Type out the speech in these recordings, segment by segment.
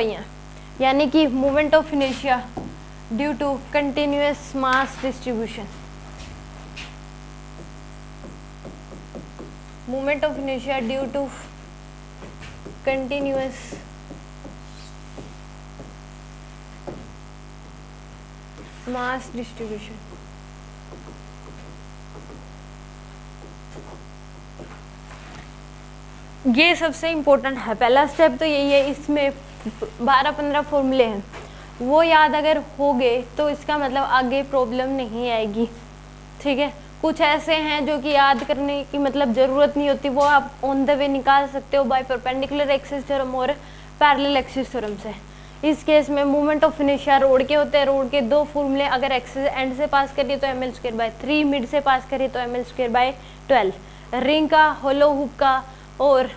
वही हैं, यानी कि moment of inertia due to continuous mass distribution, moment of inertia due to continuous mass distribution. ये सबसे इम्पोर्टेंट है, पहला स्टेप तो यही है। इसमें 12-15 फॉर्मूले हैं, वो याद अगर हो गए तो इसका मतलब आगे प्रॉब्लम नहीं आएगी, ठीक है। कुछ ऐसे हैं जो कि याद करने की मतलब ज़रूरत नहीं होती, वो आप ऑन द वे निकाल सकते हो बाय परपेंडिकुलर एक्सिस थ्योरम और पैरेलल एक्सिस थ्योरम से। इस केस में मोमेंट ऑफ इनर्शिया रोड के होते हैं, रोड के दो फॉर्मूले, अगर एक्सिस एंड से पास करिए तो ml²/3, मिड से पास करिए तो ml²/12, रिंग का, होलो हुप का और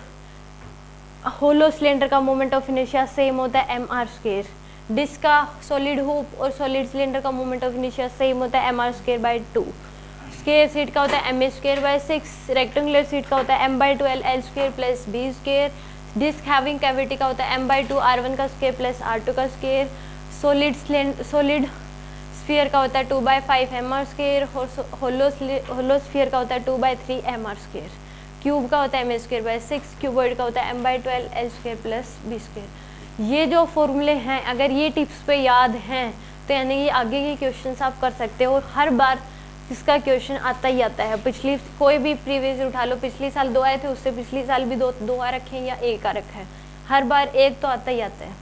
होलो सिलेंडर का मोमेंट ऑफ इनर्शिया सेम होता है mr², डिस्क का, सॉलिड हुप और सॉलिड सिलेंडर का मोमेंट ऑफ इनर्शिया सेम होता है mr²/2, स्क्वायर सीट का होता है ma²/6, रेक्टेंगुलर सीट का होता है m/2l l² + b², disc having cavity का होता है m/2 r1 का स्क्वायर प्लस r2 का स्क्वायर, सॉलिड स्फीयर का होता है 2/5 mr², होलो स्फीयर का होता है 2/3 mr², क्यूब का होता है ma²/6, क्यूबॉइड का होता है m/12 l² + b²। ये जो फॉर्मूले हैं अगर ये टिप्स पे याद हैं तो यानी कि आगे के क्वेश्चंस आप कर सकते हो, और हर बार इसका क्वेश्चन आता ही आता है। पिछली कोई भी प्रीवियस उठा लो, पिछले साल 2 आए थे, उससे पिछले साल भी दो आ रखे हैं या एक आ रखा है, हर बार एक तो आता ही आता है।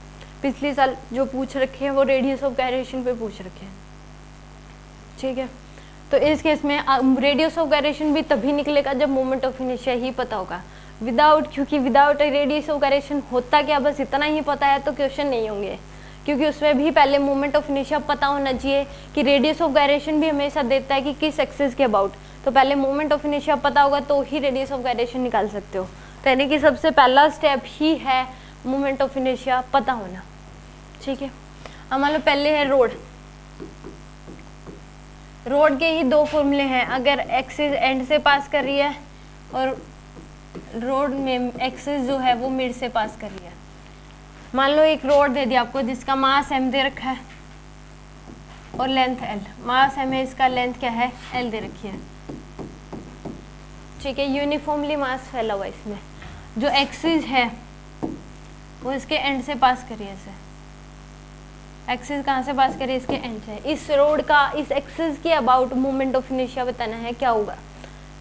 पिछले साल जो पूछ रखे हैं वो रेडियस ऑफ गायरेशन पे पूछ रखे हैं, ठीक है। तो इस केस में रेडियस ऑफ गायरेशन भी तभी निकलेगा जब मोमेंट ऑफ इनर्शिया ही पता होगा। क्योंकि विदाउट रेडियस ऑफ गायरेशन होता क्या, बस इतना ही पता है तो क्वेश्चन नहीं होंगे, क्योंकि उसमें भी पहले मोमेंट ऑफ इनर्शिया पता होना चाहिए कि रेडियस ऑफ गायरेशन भी हमेशा देता है कि किस एक्सिस के अबाउट, तो पहले मोमेंट ऑफ इनर्शिया पता होगा तो ही रेडियस ऑफ गायरेशन निकाल सकते हो। तो यानी कि सबसे पहला स्टेप ही है मोमेंट ऑफ इनर्शिया पता होना, ठीक है। अब मान लो पहले है रोड के ही दो फॉर्मूले हैं, अगर एक्सिस एंड से पास कर रही है और रोड में एक्सिस जो है वो मिड से पास कर रही है। मान लो एक रोड दे दिया आपको जिसका मास m दे रखा है और लेंथ l, मास m है, इसका लेंथ क्या है l दे रखी है, ठीक है। यूनिफॉर्मली मास फैला हुआ है, इसमें जो एक्सिस है वो इसके एंड से पास करिए, ऐसे एक्सिस कहाँ से पास करिए, इसके एंड से। इस रोड का इस एक्सिस के अबाउट मोमेंट ऑफ इनर्शिया बताना है, क्या होगा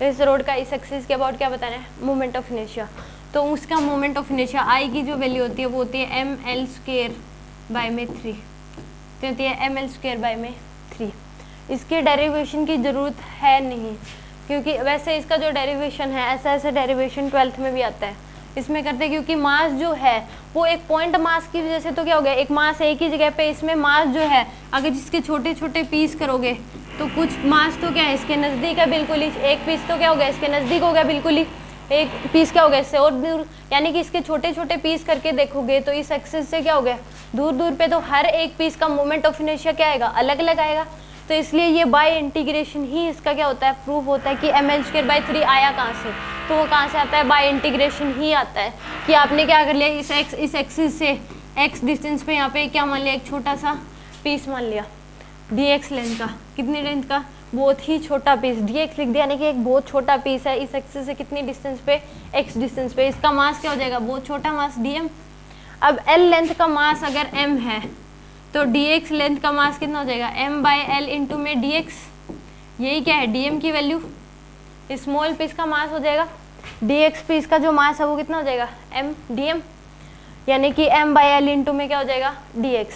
इस रोड का इस एक्सिस के अबाउट क्या बताना है, मोमेंट ऑफ इनर्शिया। तो उसका मोमेंट ऑफ इनर्शिया आई की जो वैल्यू होती है वो होती है ml² में 3, तो होती है ml² में 3। इसके डेरिवेशन की ज़रूरत है नहीं, क्योंकि वैसे इसका जो डेरिवेशन है ऐसा डेरिवेशन 12th में भी आता है, इसमें करते हैं क्योंकि मास जो है वो एक पॉइंट मास की वजह से तो क्या हो गया, एक मास एक ही जगह पे, इसमें मास जो है अगर जिसके छोटे छोटे पीस करोगे तो कुछ मास तो क्या है इसके नज़दीक है बिल्कुल ही, एक पीस तो क्या हो गया इसके नज़दीक हो गया बिल्कुल ही, एक पीस क्या हो गया इससे और दूर, यानी कि इसके छोटे छोटे पीस करके देखोगे तो इस एक्सिस से क्या हो गया दूर दूर पे, तो हर एक पीस का मोमेंट ऑफ इनर्शिया क्या आएगा, अलग अलग आएगा। तो इसलिए ये बाय इंटीग्रेशन ही इसका क्या होता है, प्रूफ होता है कि ml²/3 आया कहाँ से, तो वो कहाँ से आता है, बाय इंटीग्रेशन ही आता है। कि आपने क्या कर लिया, इस एक्सिस से x डिस्टेंस पे यहाँ पे क्या मान लिया, एक छोटा सा पीस मान लिया dx लेंथ का, कितनी लेंथ का, बहुत ही छोटा पीस dx लिख दिया, यानी कि एक बहुत छोटा पीस है इस एक्सिस से कितनी डिस्टेंस पे, x डिस्टेंस पे, इसका मास क्या हो जाएगा, बहुत छोटा मास dm। अब l लेंथ का मास अगर m है तो dx लेंथ का मास कितना हो जाएगा, m/l इंटू में dx, यही क्या है dm की वैल्यू, स्मॉल पीस का मास हो जाएगा, dx पीस का जो मास है वो कितना हो जाएगा m dm, यानी कि m/l इंटू में क्या हो जाएगा dx।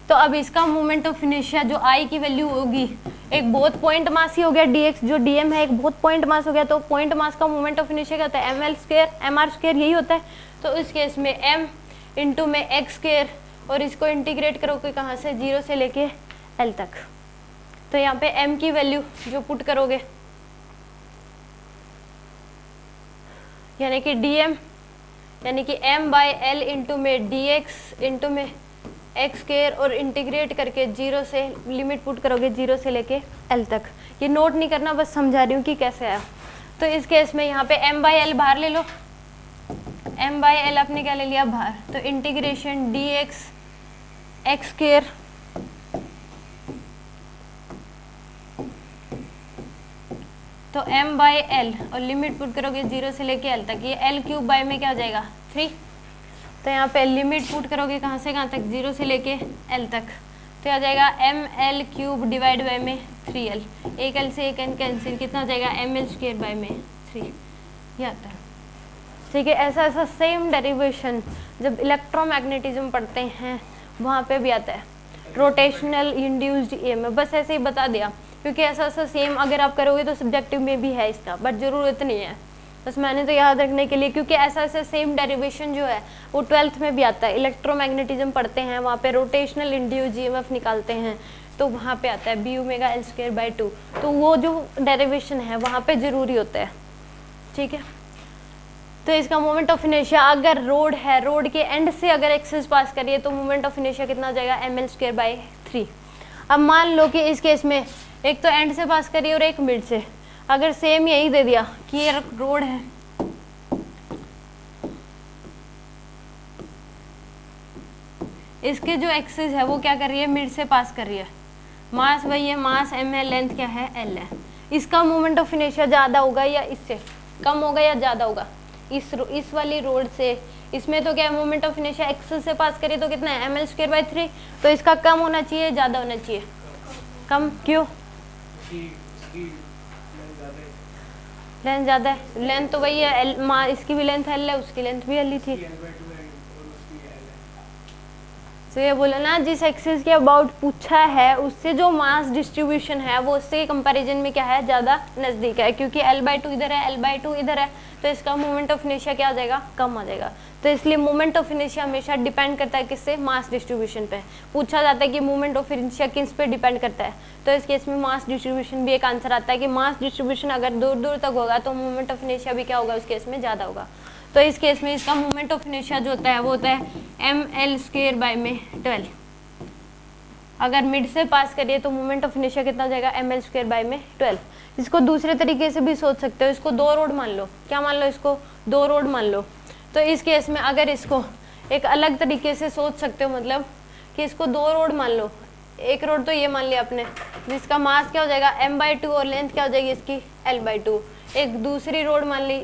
तो अब इसका मोमेंट ऑफ इनर्शिया जो I की वैल्यू होगी, एक बहुत पॉइंट मास ही हो गया dx, जो dm है एक बहुत पॉइंट मास हो गया, तो पॉइंट मास का मोमेंट ऑफ इनर्शिया क्या होता है, ml² यही होता है। तो इस केस में m इंटू में x², और इसको इंटीग्रेट करोगे कहाँ से, 0 से लेके l तक, तो यहाँ पे m की वैल्यू जो पुट करोगे यानी कि dm यानी कि m/l इंटू में dx इंटू में x², और इंटीग्रेट करके 0 से लिमिट पुट करोगे 0 से लेके l तक। ये नोट नहीं करना, बस समझा रही हूँ कि कैसे आया। तो इस केस में यहाँ पे m/l बाहर ले लो, m बाई एल आपने क्या ले लिया बाहर, तो integration D x x square तो m बाई एल और लिमिट पुट करोगे 0 से लेके l तक, ये l क्यूब बाई में क्या हो जाएगा 3। तो यहाँ पे लिमिट पुट करोगे कहाँ से कहाँ तक, 0 से लेके l तक, तो आ जाएगा M L cube divide by में 3l, एक l से एक n कैंसिल, कितना हो जाएगा एम एल स्क्वायर बाई में 3, ये आता है। ठीक है, ऐसा ऐसा सेम डेरिवेशन जब इलेक्ट्रोमैग्नेटिज्म पढ़ते हैं वहाँ पे भी आता है, रोटेशनल इंड्यूस्ड ईएमएफ, बस ऐसे ही बता दिया क्योंकि ऐसा ऐसा सेम अगर आप करोगे तो सब्जेक्टिव में भी है इसका, बट ज़रूरत नहीं है, बस मैंने तो याद रखने के लिए, क्योंकि ऐसा ऐसा सेम डेरिवेशन जो है वो 12th में भी आता है। इलेक्ट्रोमैग्नेटिज्म पढ़ते हैं वहाँ पे रोटेशनल इंड्यूस्ड ईएमएफ निकालते हैं तो वहाँ पे आता है B omega L square by 2, तो वो जो डेरिवेशन है वहाँ पे ज़रूरी होता है। ठीक है, तो इसका मोमेंट ऑफ इनर्शिया अगर रोड है, रोड के एंड से अगर एक्सिस पास करिए तो मोमेंट ऑफ इनर्शिया कितना हो जाएगा एम एल स्क्वायर बाई 3। अब मान लो कि इस केस में एक तो एंड से पास करिए और एक मिड से, अगर सेम यही दे दिया कि ये रोड है, इसके जो एक्सिस है वो क्या कर रही है मिड से पास कर रही है, मास वही है, मास एम है, लेंथ क्या है एल है, इसका मोमेंट ऑफ इनर्शिया ज़्यादा होगा या इससे कम होगा या ज़्यादा होगा, इस वाली रोड से, इसमें तो क्या है मोमेंट ऑफ इनर्शिया एक्सिस से पास करिए तो कितना है एम एल स्क्वायर बाई 3, तो इसका कम होना चाहिए ज़्यादा होना चाहिए, कम, क्यों, लेंथ ज़्यादा है, लेंथ तो वही है एल, इसकी भी लेंथ एल है, उसकी लेंथ भी एल ही थी, तो ये बोला ना जिस एक्सिस के अबाउट पूछा है उससे जो मास डिस्ट्रीब्यूशन है वो उससे कंपैरिजन में क्या है ज़्यादा नज़दीक है, क्योंकि l/2 इधर है, l/2 इधर है, तो इसका मोमेंट ऑफ इनर्शिया क्या आ जाएगा कम आ जाएगा। तो इसलिए मोमेंट ऑफ इनर्शिया हमेशा डिपेंड करता है किससे, मास डिस्ट्रीब्यूशन पे। पूछा जाता है कि मोमेंट ऑफ इनर्शिया किस पे डिपेंड करता है, तो इस केस में मास डिस्ट्रीब्यूशन भी एक आंसर आता है कि मास डिस्ट्रीब्यूशन अगर दूर दूर तक होगा तो मोमेंट ऑफ इनर्शिया भी क्या होगा उस केस में ज़्यादा होगा। तो इस केस में इसका मोमेंट ऑफ इनर्शिया जो होता है वो होता है एम एल स्क्वायर बाई में 12। अगर मिड से पास करिए तो मोमेंट ऑफ इनर्शिया कितना हो जाएगा एम एल स्क्वायर बाई में 12। इसको दूसरे तरीके से भी सोच सकते हो, इसको 2 रोड मान लो, क्या मान लो, इसको 2 रोड मान लो। तो इस केस में अगर इसको एक अलग तरीके से सोच सकते हो, मतलब कि इसको 2 रोड मान लो, एक रोड तो ये मान लिया आपने जिसका मास क्या हो जाएगा m/2 और लेंथ क्या हो जाएगी इसकी l/2, एक दूसरी रोड मान ली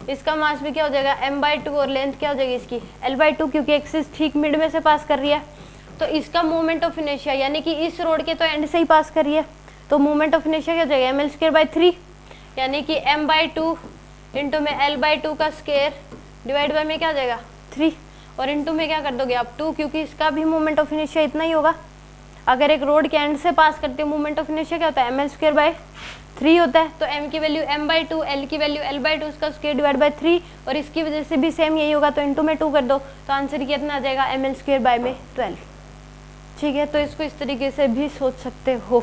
इसका मास भी क्या हो जाएगा m/2 और लेंथ क्या हो जाएगी इसकी l/2, क्योंकि एक्सिस ठीक मिड में से पास कर रही है, तो इसका मोमेंट ऑफ इनर्शिया यानी कि इस रोड के तो एंड से ही पास कर रही है, तो मोमेंट ऑफ इनर्शिया क्या हो जाएगा एम एल स्क्वायर बाई 3, यानी कि m/2 इंटू में l/2 का स्क्वायर डिवाइड बाई में क्या हो जाएगा 3, और इंटू में क्या कर दोगे आप 2, क्योंकि इसका भी मोमेंट ऑफ इनर्शिया इतना ही होगा। अगर एक रोड के एंड से पास करते हो मोमेंट ऑफ इनर्शिया क्या होता है एम एल स्क्वायर बाई 3 होता है, तो m की वैल्यू m/2, l की वैल्यू l/2 उसका स्क्वायर डिवाइड बाई 3, और इसकी वजह से भी सेम यही होगा, तो इंटू में 2 कर दो, तो आंसर कितना आ जाएगा एम एल स्क्वायर बाई में 12। ठीक है, तो इसको इस तरीके से भी सोच सकते हो,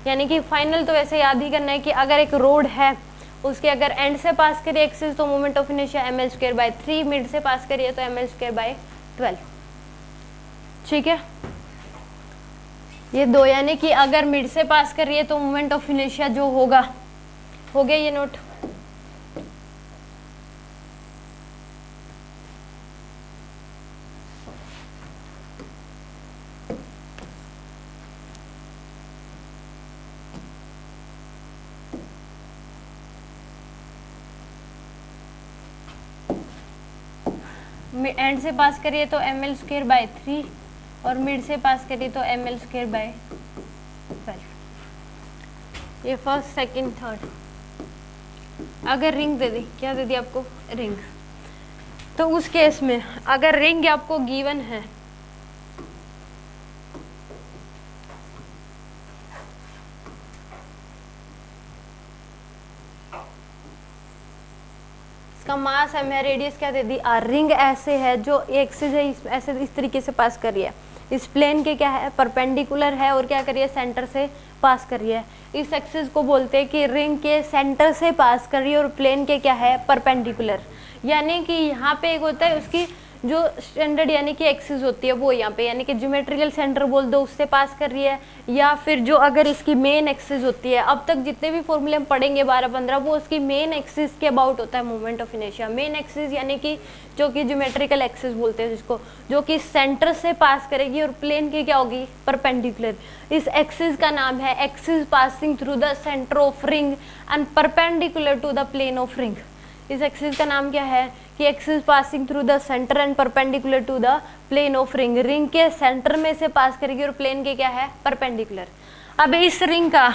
यानी कि फाइनल तो वैसे याद ही करना है कि अगर एक रोड है उसके अगर एंड से पास करिए एक्सिस तो moment of inertia M L square by 3, mid से पास करिए तो एम एल स्क्वायर बाई 12। ठीक है, ये 2, यानी कि अगर मिड से पास करिए तो मोमेंट ऑफ इनर्शिया जो होगा, हो गया ये नोट। एंड से पास करिए तो एम एल स्क्वायर बाई 3 और मिड से पास करिए तो एम एल स्क्वायर बाई 12। ये फर्स्ट सेकंड थर्ड। अगर रिंग दे दी, क्या दे दी आपको रिंग, तो उस केस में अगर रिंग आपको गिवन है इसका मास एम है, रेडियस क्या दे दी आर, रिंग ऐसे है जो एक्सिस है ऐसे इस तरीके से पास कर रही है, इस प्लेन के क्या है परपेंडिकुलर है और क्या कर रही है सेंटर से पास कर रही है। इस एक्सिस को बोलते हैं कि रिंग के सेंटर से पास कर रही है और प्लेन के क्या है परपेंडिकुलर, यानी कि यहाँ पे एक होता है उसकी जो स्टैंडर्ड यानी कि एक्सिस होती है वो यहाँ पे यानी कि ज्योमेट्रिकल सेंटर बोल दो उससे पास कर रही है, या फिर जो अगर इसकी मेन एक्सिस होती है, अब तक जितने भी फॉर्मूले हम पढ़ेंगे 12-15 वो उसकी मेन एक्सिस के अबाउट होता है moment of inertia. Main axis यानी कि जो कि ज्योमेट्रिकल एक्सिस बोलते हैं जिसको, जो कि सेंटर से पास करेगी और प्लेन की क्या होगी, परपेंडिकुलर। इस एक्सिस का नाम है axis passing through the centre of ring and perpendicular to the plane of ring. इस एक्सिस का नाम क्या है कि axis passing through the centre and perpendicular to the plane of ring. Ring के सेंटर में से पास करेगी और प्लेन के क्या है, परपेंडिकुलर। अब इस रिंग का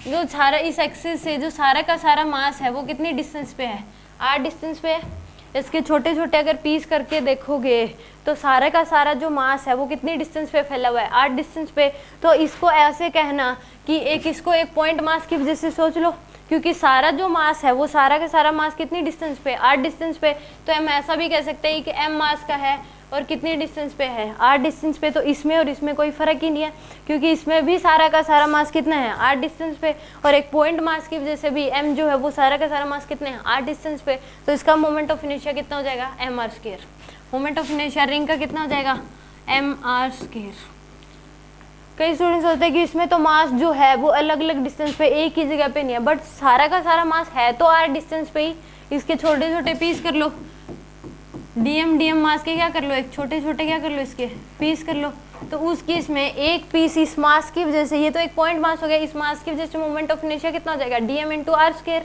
जो सारा इस एक्सिस से जो सारा का सारा मास है वो कितनी डिस्टेंस पे है, r डिस्टेंस पे है। इसके छोटे छोटे अगर पीस करके देखोगे तो सारा का सारा जो मास है वो कितनी डिस्टेंस पे फैला हुआ है, 8 डिस्टेंस पे। तो इसको ऐसे कहना कि इसको एक पॉइंट मास की वजह से सोच लो, क्योंकि सारा जो मास है वो सारा का सारा मास कितनी डिस्टेंस पे, 8 डिस्टेंस पे। तो हम ऐसा भी कह सकते हैं कि m मास का है और कितनी डिस्टेंस पे है, 8 डिस्टेंस पे। तो इसमें और इसमें कोई फर्क ही नहीं है, क्योंकि इसमें भी सारा का सारा मास कितना है, 8 डिस्टेंस पे। और एक पॉइंट मास की वजह से भी m जो है वो सारा का सारा मास कितने हैं, 8 डिस्टेंस पे। तो इसका मोमेंट ऑफ इनर्शिया कितना हो जाएगा, mr²। Moment of inertia ring का कितना हो जाएगा, mr²। कई स्टूडेंट्स होते हैं कि इसमें तो मास जो है वो अलग अलग डिस्टेंस पे एक ही जगह पे नहीं है, बट सारा का सारा मास है तो 8 डिस्टेंस पे ही। इसके छोटे छोटे पीस कर लो, डीएम मास के क्या कर लो, एक छोटे छोटे क्या कर लो, इसके पीस कर लो। तो उस केस में एक पीस इस मास की वजह से, ये तो एक पॉइंट मास हो गया, इस मास की वजह से मोमेंट ऑफ इनर्शिया कितना हो जाएगा, डीएम इंटू r²।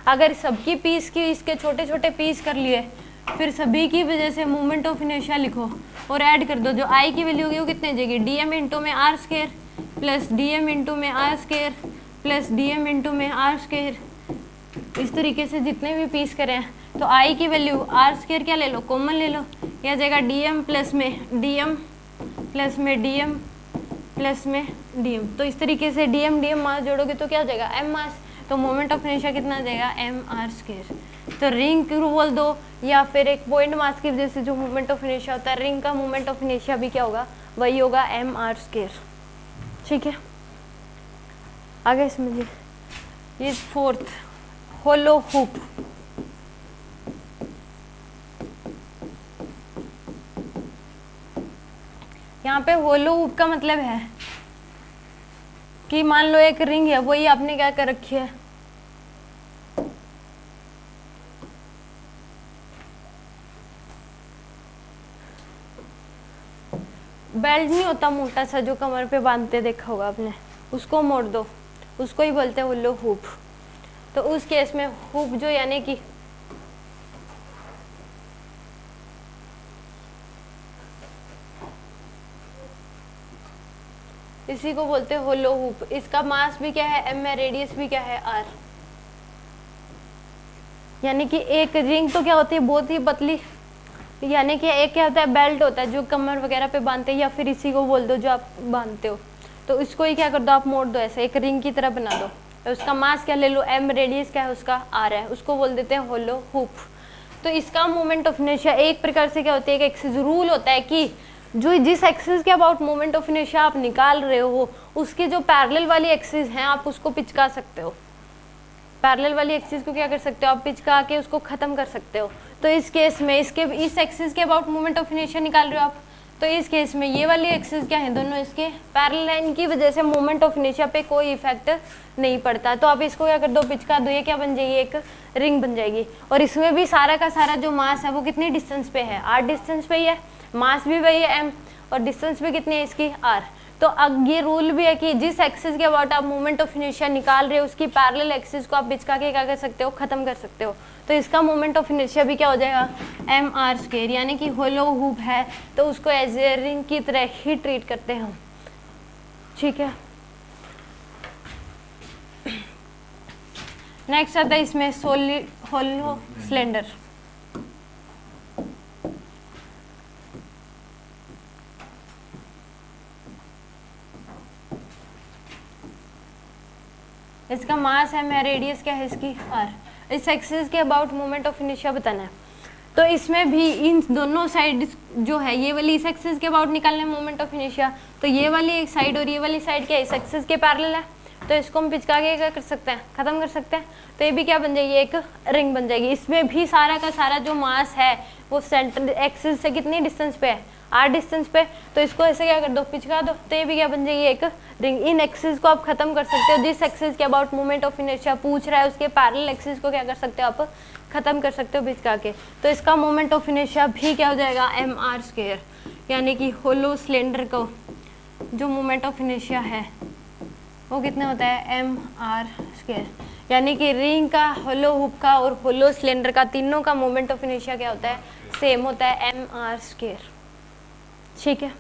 अगर सबकी पीस की इसके छोटे छोटे पीस कर लिए, फिर सभी की वजह से मोमेंट ऑफ इनर्शिया लिखो और ऐड कर दो। जो आई की वैल्यू होगी वो कितनी हो जाएगी, डीएम इंटू में r² प्लस डीएम इंटू में r² प्लस डीएम इंटू में r²। इस तरीके से जितने भी पीस करें तो आई की वैल्यू r² क्या ले लो, कॉमन ले लो, यह आ जाएगा डीएम प्लस में डीएम प्लस में डीएम प्लस में डीएम। तो इस तरीके से डीएम मास जोड़ोगे तो क्या हो जाएगा, m मास। तो मोमेंट ऑफ इनर्शिया कितना आ जाएगा, mr²। तो रिंग क्रू बोल दो या फिर एक पॉइंट मास की वजह से जो मोमेंट ऑफ इनर्शिया होता है, रिंग का मोमेंट ऑफ इनर्शिया भी क्या होगा, वही होगा mr²। ठीक है, आगे समझिए। ये फोर्थ, होलो हुप। यहाँ पे होलो हुप का मतलब है कि मान लो एक रिंग है, वही आपने क्या कर रखी है, बेल्ट नहीं होता मोटा सा जो कमर पे बांधते देखा होगा आपने, उसको मोड़ दो, उसको ही बोलते हैं होलो हुप। तो उस केस में हुप जो यानी कि इसी को बोलते हैं होलो हुप। इसका मास भी क्या है, m है, रेडियस भी क्या है, r। यानी कि एक रिंग तो क्या होती है, बहुत ही पतली, यानी कि एक क्या होता है, बेल्ट होता है जो कमर वगैरह पे बांधते हैं, या फिर इसी को बोल दो जो आप बांधते हो। तो इसको ही क्या कर दो, आप मोड़ दो, ऐसे एक रिंग की तरह बना दो। तो उसका मास क्या ले लो, m, रेडियस क्या है उसका, r है, उसको बोल देते हैं होलो हुप। तो इसका मोमेंट ऑफ इनर्शिया एक प्रकार से क्या होती है, एक एक्सिस रूल होता है कि जो जिस एक्सिस के अबाउट मोमेंट ऑफ इनर्शिया आप निकाल रहे हो, उसके जो पैरेलल वाली एक्सिस हैं आप उसको पिचका सकते हो। पैरेलल वाली एक्सिस को क्या कर सकते हो, आप पिचका के उसको खत्म कर सकते हो। तो इस केस में इस एक्सिस के अबाउट मोमेंट ऑफ इनर्शिया निकाल रहे हो आप, तो इस केस में ये वाली एक्सिस क्या है, दोनों इसके पैरेलल है, इनकी वजह से मोमेंट ऑफ इनर्शिया पे कोई इफेक्ट नहीं पड़ता। तो आप इसको क्या कर दो, पिचका दो, ये क्या बन जाएगी, एक रिंग बन जाएगी। और इसमें भी सारा का सारा जो मास है वो कितनी डिस्टेंस पे है, 8 डिस्टेंस पे ही है, मास भी वही है m, और डिस्टेंस भी कितनी है इसकी, r। तो अब ये रूल भी है कि जिस एक्सिस के अबाउट आप मोमेंट ऑफ इनर्शिया निकाल रहे हो, उसकी पैरेलल एक्सिस को आप पिचका के क्या कर सकते हो, खत्म कर सकते हो। तो इसका मोमेंट ऑफ इनर्शिया भी क्या हो जाएगा, mr²। यानी कि होलो हुप है तो उसको एज ए रिंग की तरह ही ट्रीट करते हैं हम। ठीक है, नेक्स्ट आता है इसमें सॉलिड होलो सिलेंडर। इसका मास है, मैं रेडियस क्या है इसकी, r। इस एक्सिस के अबाउट मोमेंट ऑफ इनर्शिया बताना है। तो इसमें भी इन दोनों साइड जो है, ये वाली इस एक्सिस के अबाउट निकालना है मोमेंट ऑफ इनर्शिया, तो ये वाली एक साइड और ये वाली साइड क्या है, इस एक्सिस के पैरेलल है। तो इसको हम पिचका के क्या कर सकते हैं, खत्म कर सकते हैं। तो ये भी क्या बन जाएगी, एक रिंग बन जाएगी। इसमें भी सारा का सारा जो मास है वो सेंटर एक्सिस से कितनी डिस्टेंस पे है, r डिस्टेंस पे। तो इसको ऐसे क्या कर दो, पिचका दो, तो ये भी क्या बन जाएगी, एक रिंग। इन एक्सिस को आप खत्म कर सकते हो। जिस एक्सिस के अबाउट मोमेंट ऑफ इनर्शिया पूछ रहा है उसके पैरेलल एक्सिस को क्या कर सकते हो, आप खत्म कर सकते हो पिचका के। तो इसका मोमेंट ऑफ इनर्शिया भी क्या हो जाएगा, mr², यानी कि होलो सिलेंडर को जो मोमेंट ऑफ इनर्शिया है वो कितना होता है, mr²। यानी कि रिंग का, होलो हुप का और होलो सिलेंडर का, तीनों का मोमेंट ऑफ इनर्शिया क्या होता है, सेम होता है, mr²। ठीक है।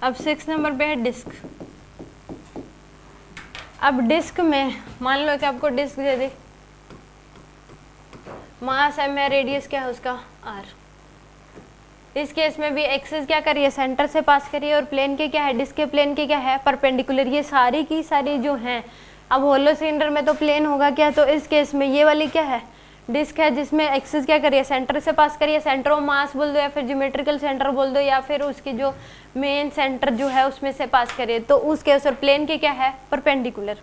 अब 6 नंबर पे है डिस्क। अब डिस्क में मान लो कि आपको डिस्क दे दे, मास m है, रेडियस क्या है उसका r। इस केस में भी एक्सिस क्या करिए, सेंटर से पास करिए, और प्लेन के क्या है, डिस्क के प्लेन के क्या है, परपेंडिकुलर। ये सारी की सारी जो हैं, अब होलो सिलेंडर में तो प्लेन होगा क्या, तो इस केस में ये वाली क्या है, डिस्क है, जिसमें एक्सिस क्या करिए, सेंटर से पास करिए। सेंटर ऑफ मास बोल दो या फिर ज्योमेट्रिकल सेंटर बोल दो, या फिर उसकी जो मेन सेंटर जो है उसमें से पास करिए। तो उस केस और प्लेन के क्या है, परपेंडिकुलर।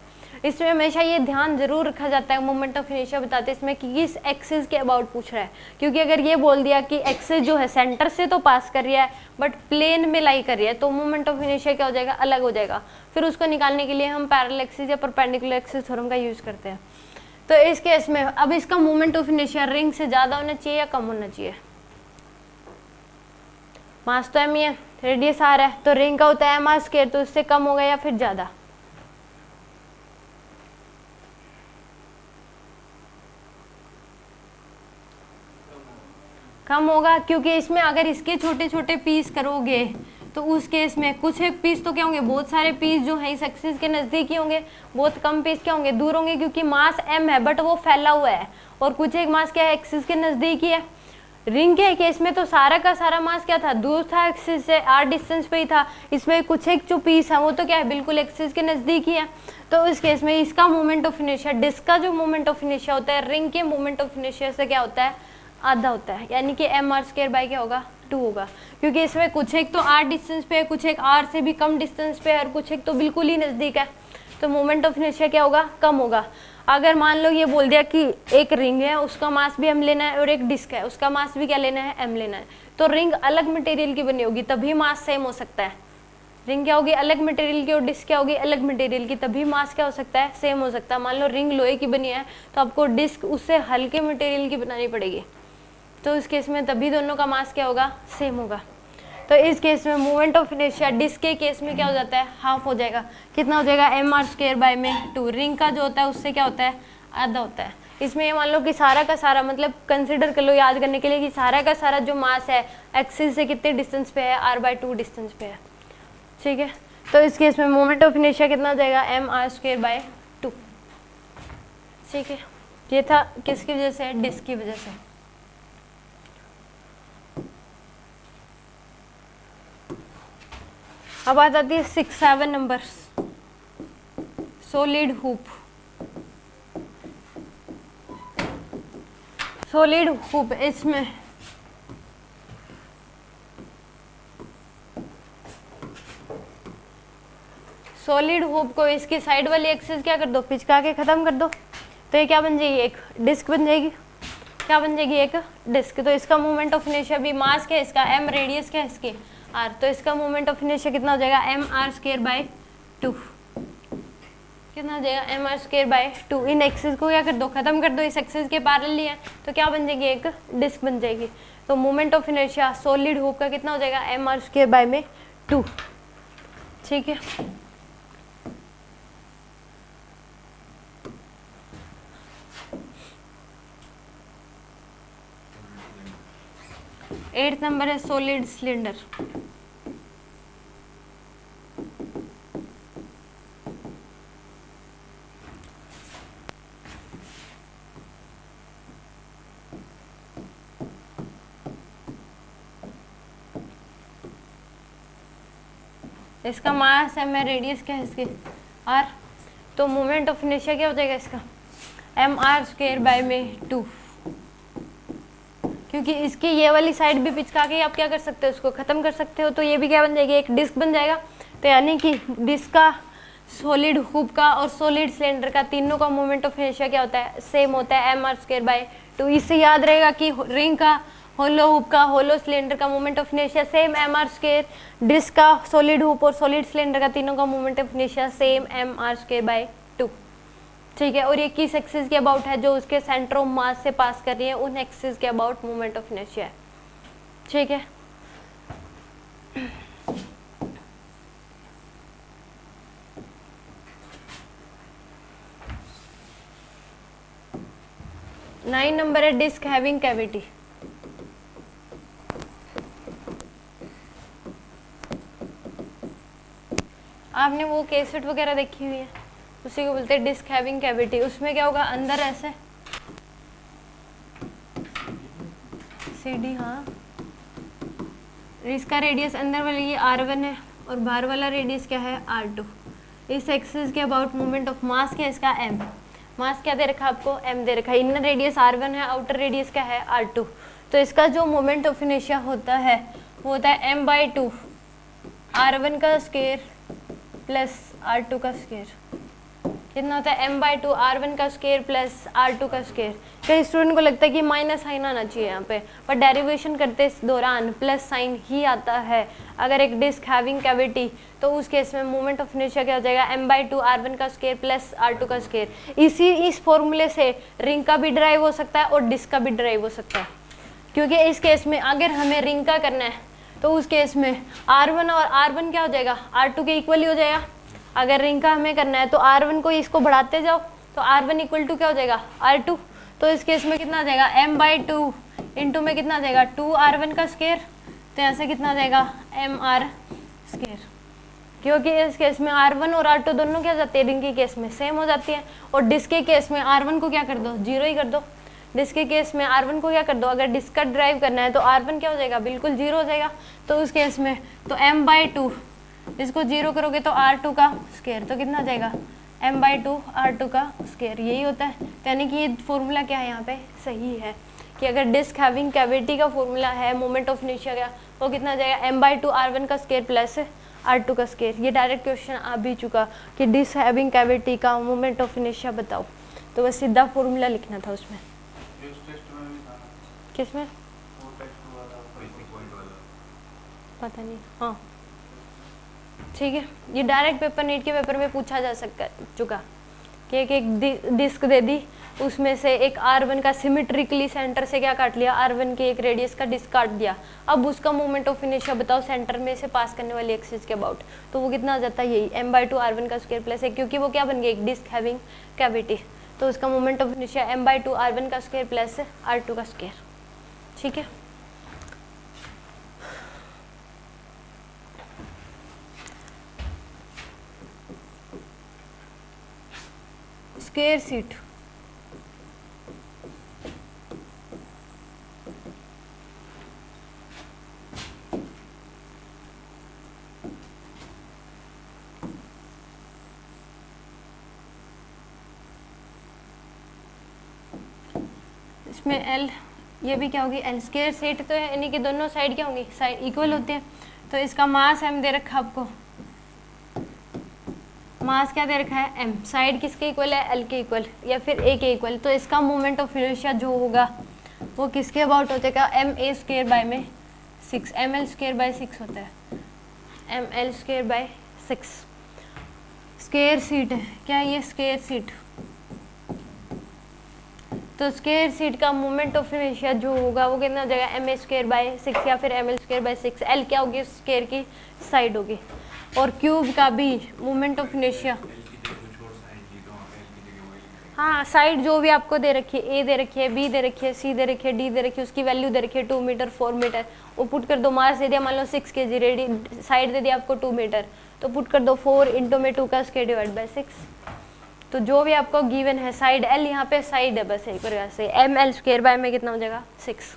इसमें हमेशा ये ध्यान जरूर रखा जाता है, मोमेंट ऑफ इनर्शिया बताते हैं इसमें कि किस एक्सिस के अबाउट पूछ रहा है। क्योंकि अगर ये बोल दिया कि एक्सिस जो है सेंटर से तो पास कर रहा है बट प्लेन में लाई कर रही है, तो मोमेंट ऑफ इनर्शिया क्या हो जाएगा, अलग हो जाएगा। फिर उसको निकालने के लिए हम पैरेलल एक्सिस या परपेंडिकुलर एक्सिस थ्योरम का यूज करते हैं। तो इस केस में अब इसका मोमेंट ऑफ इनर्शिया रिंग से ज्यादा होना चाहिए या कम होना चाहिए। मास तो m ही है, रेडियस r है, तो रिंग का होता है mr², तो इससे कम होगा या फिर ज्यादा। कम होगा, क्योंकि इसमें अगर इसके छोटे छोटे पीस करोगे तो उस केस में कुछ एक पीस तो क्या होंगे, बहुत सारे पीस जो है इस एक्सिस के नजदीक ही होंगे, बहुत कम पीस क्या होंगे, दूर होंगे, क्योंकि मास m है बट वो फैला हुआ है, और कुछ एक मास क्या है, एक्सिस के नजदीक ही है। रिंग के केस में तो सारा का सारा मास क्या था, दूर था एक्सिस से, r डिस्टेंस पे ही था। इसमें कुछ एक जो पीस है वो तो क्या है, बिल्कुल एक्सिस के नजदीक ही है। तो इस केस में इसका मोमेंट ऑफ इनर्शिया, डिस्क का जो मोमेंट ऑफ इनर्शिया होता है रिंग के मोमेंट ऑफ इनर्शिया से क्या होता है, आधा होता है। यानी कि mr² बाय क्या होगा, 2 होगा। क्योंकि इसमें कुछ एक तो r डिस्टेंस पे है, कुछ एक r से भी कम डिस्टेंस पे है, और कुछ एक तो बिल्कुल ही नजदीक है। तो मोमेंट ऑफ इनर्शिया क्या होगा, कम होगा। अगर मान लो ये बोल दिया कि एक रिंग है, उसका मास भी m लेना है, और एक डिस्क है, उसका मास भी क्या लेना है, m लेना है, तो रिंग अलग मटेरियल की बनी होगी, तभी मास सेम हो सकता है। रिंग क्या होगी, अलग मटेरियल की, और डिस्क क्या होगी, अलग मटेरियल की, तभी मास क्या हो सकता है, सेम हो सकता है। मान लो रिंग लोहे की बनी है, तो आपको डिस्क उससे हल्के मटेरियल की बनानी पड़ेगी, तो इस केस में तभी दोनों का मास क्या होगा, सेम होगा। तो इस केस में मोमेंट ऑफ इनर्शिया डिस्क के केस में क्या हो जाता है, हाफ हो जाएगा। कितना हो जाएगा, mr² बाय में 2। रिंग का जो होता है उससे क्या होता है, आधा होता है। इसमें ये मान लो कि सारा का सारा, मतलब कंसिडर कर लो याद करने के लिए कि सारा का सारा जो मास है एक्सिस से कितने डिस्टेंस पे है, r/2 डिस्टेंस पे है। ठीक है, तो इस केस में मोमेंट ऑफ इनर्शिया कितना हो जाएगा, mr² बाय 2। ठीक है, ये था किसकी वजह से, डिस्क की वजह से। अब आ जाती है 6-7 number, solid hoop. Solid hoop, इसमें सॉलिड हुप को इसकी साइड वाली एक्सिस क्या कर दो, पिचका के खत्म कर दो, तो ये क्या बन जाएगी, एक डिस्क बन जाएगी। क्या बन जाएगी, एक डिस्क। तो इसका मोमेंट ऑफ इनर्शिया भी, मास क्या है इसका m, रेडियस क्या है इसकी r, तो इसका मोमेंट ऑफ इनर्शिया कितना हो जाएगा, mr² बाय 2। कितना हो जाएगा, mr² बाय 2। इन एक्सिस को क्या कर दो, खत्म कर दो, इस एक्सिस के पैरेलल है, तो क्या बन जाएगी, एक डिस्क बन जाएगी। तो moment of inertia solid hoop का कितना हो जाएगा, mr² बाय में 2। ठीक है, एट्थ नंबर है सॉलिड सिलेंडर। इसका मास है, मैं रेडियस क्या है इसकी r। तो मोमेंट ऑफ इनर्शिया क्या हो जाएगा इसका, mr² बाय में 2, क्योंकि इसकी ये वाली साइड भी पिचका के आप क्या कर सकते हो, उसको खत्म कर सकते हो। तो ये भी क्या बन जाएगी, एक डिस्क बन जाएगा। तो यानी कि डिस्क का, सॉलिड हुप का और सॉलिड सिलेंडर का, तीनों का मोमेंट ऑफ इनर्शिया क्या होता है, सेम होता है, mr² बाय 2। इससे याद रहेगा कि रिंग का, होलो हुप का, होलो सिलेंडर का moment of inertia same mr², disc का, सॉलिड हुप और सॉलिड सिलेंडर का, तीनों का moment of inertia same mr² by 2। ठीक है, और ये किस एक्सिस के अबाउट है, जो उसके सेंटर ऑफ मास से पास कर रही है, उन एक्सिस के अबाउट मोमेंट ऑफ इनर्शिया है। ठीक है, नाइन नंबर है डिस्क हैविंग कैविटी। आपने वो कैसेट वगैरह देखी हुई है, उसी को बोलते हैं डिस्क हैविंग कैविटी। उसमें क्या होगा, अंदर ऐसे CD, हाँ, इसका रेडियस अंदर वाला ये R1 है और बाहर वाला रेडियस क्या है, R2। इस एक्सिस के अबाउट मोमेंट ऑफ मास क्या है इसका, m। मास क्या दे रखा आपको, m दे रखा है। इनर रेडियस R1 है, आउटर रेडियस क्या है, R2। तो इसका जो मोमेंट ऑफ इनर्शिया होता है वो होता है m/2 R1 का स्क्वायर प्लस R2 का स्क्वायर। कितना होता है, m/2 R1 का स्क्वायर प्लस R2 का स्क्वायर। कई स्टूडेंट को लगता है कि माइनस साइन आना चाहिए यहाँ पे, पर डेरिवेशन करते इस दौरान प्लस साइन ही आता है। अगर एक डिस्क हैविंग कैविटी, तो उस केस में मोमेंट ऑफ इनर्शिया क्या हो जाएगा, m/2 R1 का स्क्वायर प्लस R2 का स्क्वायर। इस फॉर्मूले से रिंग का भी ड्राइव हो सकता है और डिस्क का भी ड्राइव हो सकता है, क्योंकि इस केस में अगर हमें रिंग का करना है तो उस केस में R1 और R1 क्या हो जाएगा, R2 के इक्वल ही हो जाएगा। अगर रिंग का हमें करना है तो R1 को इसको बढ़ाते जाओ तो R1 इक्वल टू क्या हो जाएगा, R2। तो इस केस में कितना आ जाएगा, m/2 इंटू में कितना आ जाएगा, 2R1 का स्क्वायर। तो यहाँ से कितना आ जाएगा, mr², क्योंकि इस केस में R1 और R2 दोनों क्या हो जाती है, रिंग के केस में सेम हो जाती है। और डिस्क के केस में R1 को क्या कर दो, 0 ही कर दो। डिस्क के केस में R1 को क्या कर दो, अगर डिस्क का ड्राइव करना है तो R1 क्या हो जाएगा, बिल्कुल 0 हो जाएगा। तो उस केस में तो m/2 इसको 0 करोगे तो R2 का स्क्वायर, तो कितना आ जाएगा, m/2 R2 का स्क्वायर। यही होता है। यानी कि ये फॉर्मूला क्या है यहाँ पे सही है, कि अगर डिस्क हैविंग कैविटी का फॉर्मूला है मोमेंट ऑफ इनर्शिया का, वो कितना आ जाएगा, m/2 R1 का स्क्वायर प्लस R2 का स्क्वायर। ये डायरेक्ट क्वेश्चन आ भी चुका कि डिस्क हैविंग कैविटी का मोमेंट ऑफ इनर्शिया बताओ, तो बस सीधा फॉर्मूला लिखना था उसमें। किसमें पता नहीं, हाँ ठीक है। ये डायरेक्ट पेपर नीट के पेपर में पूछा जा सकता चुका कि एक डिस्क दे दी, उसमें से एक R1 का सिमेट्रिकली सेंटर से क्या काट लिया, R1 के एक रेडियस का डिस्क काट दिया। अब उसका मोमेंट ऑफ इनर्शिया बताओ सेंटर में से पास करने वाली एक्सिस के अबाउट, तो वो कितना आ जाता है, यही m/2 R1 का स्क्वायर प्लस है, क्योंकि वो क्या बन गया, एक डिस्क हैविंग कैविटी। तो उसका moment of inertia m/2 R1 का स्क्वायर प्लस R2 का स्क्वायर। ठीक है, स्क्वायर सीट। इसमें L, ये भी क्या होगी, L स्क्वायर सीट तो है, यानी कि दोनों साइड क्या होंगी, साइड इक्वल होते हैं। तो इसका मास m दे रखा आपको, मास क्या दे रखा है, m। साइड किसके इक्वल है, L के इक्वल या फिर A के इक्वल। तो इसका मोमेंट ऑफ इनर्शिया जो होगा वो किसके अबाउट हो जाएगा, ma² बाय में 6, ml² बाय 6 होता है, ml² बाय 6। स्क्वायर सीट है क्या, ये स्क्वायर सीट। तो स्क्वायर सीट का मोमेंट ऑफ इनर्शिया जो होगा वो कितना हो जाएगा, ma² बाय 6 या फिर ml² बाय 6। L क्या होगी, स्क्वायर की साइड होगी। और क्यूब का भी मोमेंट ऑफ इनर्शिया, हाँ साइड जो भी आपको दे रखी है, A दे रखी है, B दे रखी है, C दे रखी है, D दे रखी है, उसकी वैल्यू दे रखी है 2 मीटर 4 मीटर। वो पुट कर दो, मास दे दिया मान लो 6 kg, रेडी साइड दे दिया आपको 2 मीटर, तो पुट कर दो 4 इंटू में 2 का स्क्वायर डिवाइड बाय 6। तो जो भी आपको गिवन है साइड L, यहाँ पे साइड है बस एक प्रकार से, ml² बाय में कितना हो जाएगा 6।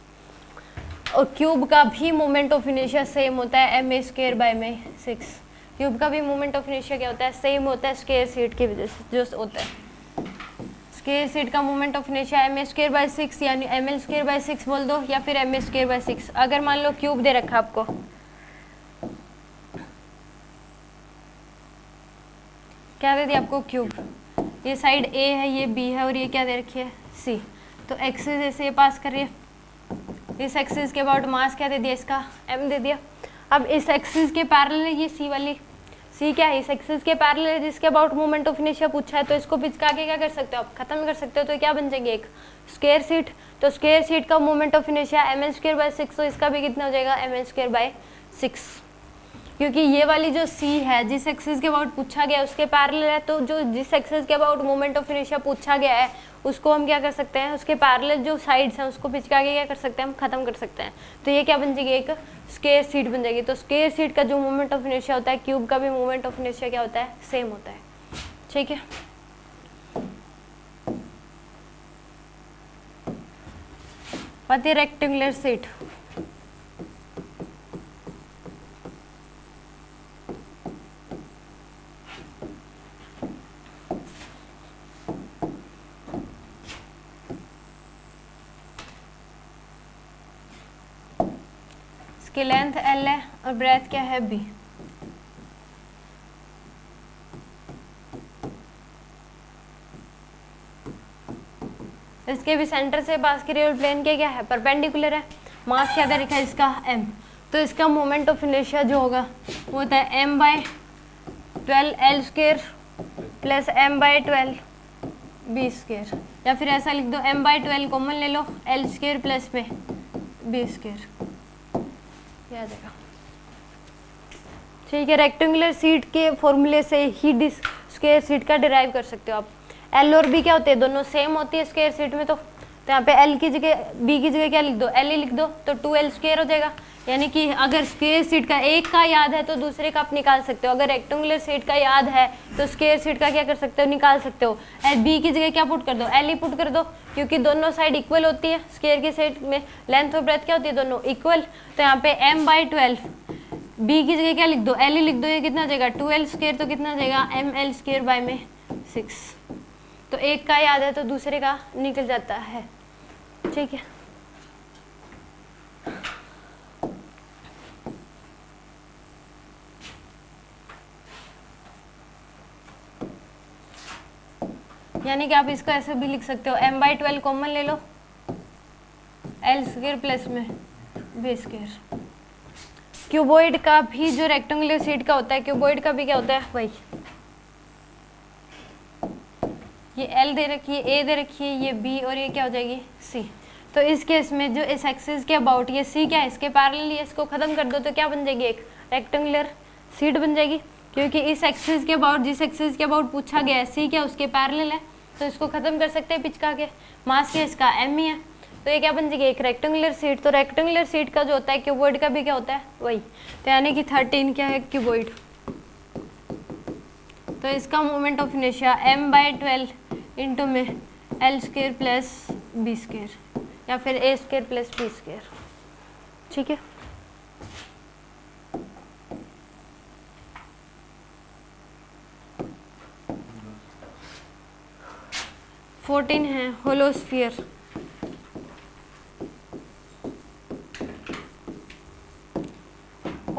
और क्यूब का भी मोमेंट ऑफ इनर्शिया सेम होता है ma² बाय में 6। क्यूब का भी मोमेंट ऑफ इनर्शिया क्या होता है, सेम होता है स्क्वायर सीट की वजह से जो होता है। स्क्वायर सीट का मोमेंट ऑफ इनर्शिया ma²/6 यानी ml²/6 बोल दो या फिर ma²/6। अगर मान लो क्यूब दे रखा आपको, क्या दे दिया आपको, क्यूब, ये साइड A है, ये B है और ये क्या दे रखी है, C। तो एक्सिस ऐसे पास कर रही है, इस एक्सिस के अबाउट मास क्या दे दिया, इसका m दे दिया। अब इस एक्सिस के पैरेलल है ये C वाली, C क्या है, इस एक्सिस के पैरेलल है जिसके अबाउट मोमेंट ऑफ इनर्शिया पूछा है, तो इसको पिचका के क्या कर सकते हो आप, खत्म कर सकते हो। तो क्या बन जाएगी, एक स्क्वायर सीट। तो स्क्वायर सीट का मोमेंट ऑफ इनर्शिया ml²/6, तो इसका भी कितना हो जाएगा, ml²/6, क्योंकि ये वाली जो C है जिस एक्सिस के अबाउट पूछा गया है उसके पैरेलल है, तो जो जिस एक्सिस के अबाउट मोमेंट ऑफ इनर्शिया पूछा गया है उसको हम क्या कर सकते हैं, उसके पैरेलल जो साइड्स हैं उसको पिचका के क्या कर सकते हैं, हम खत्म कर सकते हैं। तो ये क्या बन जाएगी, एक स्क्वायर सीट बन जाएगी। तो स्क्वायर सीट का जो मोमेंट ऑफ इनर्शिया होता है, क्यूब का भी मोमेंट ऑफ इनर्शिया क्या होता है, सेम होता है। ठीक है, पति रेक्टेंगुलर सीट, इसकी लेंथ L है और ब्रेथ क्या है, B। इसके भी सेंटर से पास की रही है और प्लेन के क्या है, परपेंडिकुलर है। मास क्या दे रखा है इसका, m। तो इसका मोमेंट ऑफ इनर्शिया जो होगा वो होता है m/12 L² plus m/12 B², या फिर ऐसा लिख दो m/12 कॉमन ले लो, L² प्लस में B², आ जाएगा। ठीक है, रेक्टेंगुलर सीट के फॉर्मूले से ही स्क्वायर सीट का डिराइव कर सकते हो आप। L और B क्या होते हैं, दोनों सेम होती है स्क्वायर सीट में। तो यहाँ पे L की जगह B की जगह क्या लिख दो, L ही लिख दो, तो 2L² हो जाएगा। यानी कि अगर स्क्वायर सीट का एक का याद है तो दूसरे का आप निकाल सकते हो। अगर रेक्टेंगुलर सीट का याद है तो स्क्वायर सीट का क्या कर सकते हो, निकाल सकते हो। B की जगह क्या पुट कर दो, L ही पुट कर दो, क्योंकि दोनों साइड इक्वल होती है। स्क्वायर की साइड में लेंथ और ब्रेथ क्या होती है, दोनों इक्वल। तो यहाँ पे m/12, B की जगह क्या लिख दो, L ही लिख दो, ये कितना हो जाएगा 2L², तो कितना हो जाएगा ml²/6। तो एक का याद है तो दूसरे का निकल जाता है। ठीक है, यानी कि आप इसको ऐसे भी लिख सकते हो, m/12 कॉमन ले लो, L² प्लस में B²। क्यूबॉइड का भी जो रेक्टेंगुलर सीट का होता है, क्यूबॉइड का भी क्या होता है, वही। ये L दे रखी है, A दे रखी है, ये B और ये क्या हो जाएगी, C। तो इस केस में जो इस एक्सिस के अबाउट ये C क्या है, इसके पैरेलल है, इसको खत्म कर दो तो क्या बन जाएगी, एक रेक्टेंगुलर सीट बन जाएगी। क्योंकि इस एक्सिस के अबाउट जिस एक्सिस के अबाउट पूछा गया है C क्या उसके पैरेलल है, तो इसको खत्म कर सकते हैं पिचका के। मास क्या इसका m ही है, तो ये क्या बन जाएगी, एक रेक्टेंगुलर सीट। तो रेक्टेंगुलर सीट का जो होता है क्यूबॉइड का भी क्या होता है, वही। तो यानी कि 13 क्या है, क्यूबॉइड। तो इसका moment of inertia m/12 into में L² प्लस B² या फिर A² प्लस B²। ठीक है, फोर्टीन है होलोस्फीयर।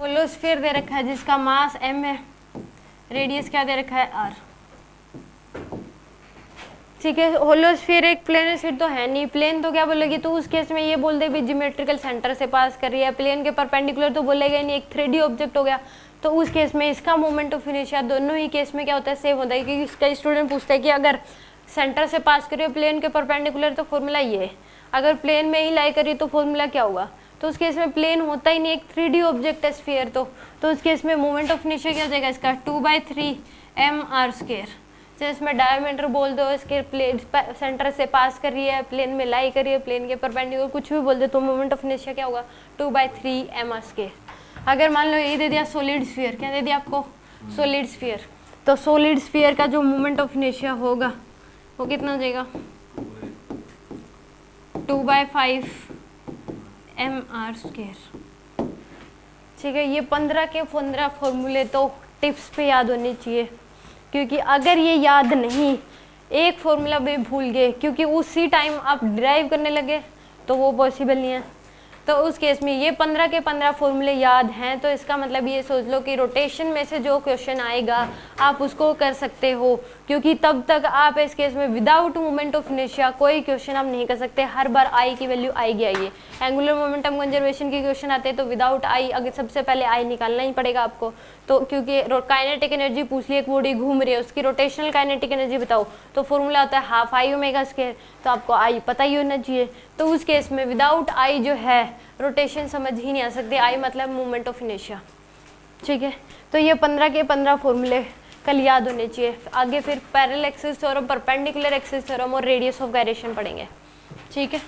होलोस्फीयर दे रखा है जिसका मास m है, रेडियस क्या दे रखा है, r। ठीक है, होलोस्फीयर एक प्लेन सीट तो है नहीं, प्लेन तो क्या बोलेगी, तो उस केस में ये बोल दे भी ज्योमेट्रिकल सेंटर से पास कर रही है, प्लेन के परपेंडिकुलर तो बोलेगा ही नहीं, एक 3D ऑब्जेक्ट हो गया। तो उस केस में इसका मोमेंट ऑफ इनर्शिया दोनों ही केस में क्या होता है, सेम होता है। क्योंकि कई स्टूडेंट पूछते हैं कि अगर सेंटर से पास करी हो प्लेन के परपेंडिकुलर तो फॉर्मूला ये है, अगर प्लेन में ही लाई करी तो फॉर्मूला क्या होगा। तो उस केस में प्लेन होता ही नहीं, एक 3D ऑब्जेक्ट है स्फीयर। तो उस केस में मोमेंट ऑफ इनर्शिया क्या हो जाएगा इसका, 2/3 mr²। जैसे इसमें डायमीटर बोल दो, इसके प्लेन सेंटर से पास कर रही है, प्लेन में लाई कर रही है, प्लेन के परपेंडिकुलर कुछ भी बोल दे, तो मोमेंट ऑफ इनर्शिया क्या होगा, 2/3 mr²। अगर मान लो ये दे दिया सॉलिड स्फीयर, क्या दे दिया आपको, सॉलिड स्फीयर, तो सॉलिड स्फीयर का जो मोमेंट ऑफ इनर्शिया होगा वो कितना हो जाएगा, 2/5 mr²। ठीक है, ये 15 के 15 फॉर्मूले तो टिप्स पे याद होनी चाहिए, क्योंकि अगर ये याद नहीं, एक फॉर्मूला भी भूल गए क्योंकि उसी टाइम आप ड्राइव करने लगे तो वो पॉसिबल नहीं है। तो उस केस में ये 15 के 15 फॉर्मूले याद हैं, तो इसका मतलब ये सोच लो कि रोटेशन में से जो क्वेश्चन आएगा आप उसको कर सकते हो, क्योंकि तब तक आप इस केस में विदाउट मोमेंट ऑफ इनर्शिया कोई क्वेश्चन आप नहीं कर सकते। हर बार आई की वैल्यू आएगी। आइए एंगुलर मोमेंटम कंजर्वेशन के क्वेश्चन आते हैं तो विदाउट आई, अगर सबसे पहले आई निकालना ही पड़ेगा आपको, तो क्योंकि काइनेटिक एनर्जी पूछ ली, एक बॉडी घूम रही है उसकी रोटेशनल काइनेटिक एनर्जी बताओ, तो फॉर्मूला होता है हाफ आई ओमेगा स्क्वायर, तो आपको आई पता ही होना चाहिए। तो उस केस में विदाउट आई जो है रोटेशन समझ ही नहीं आ सकती, आई मतलब मूवमेंट ऑफ इनर्शिया। ठीक है, तो ये 15 के 15 फॉर्मूले कल याद होने चाहिए। आगे फिर parallel axis theorem, perpendicular axis theorem और रेडियस ऑफ गायरेशन पढ़ेंगे। ठीक है।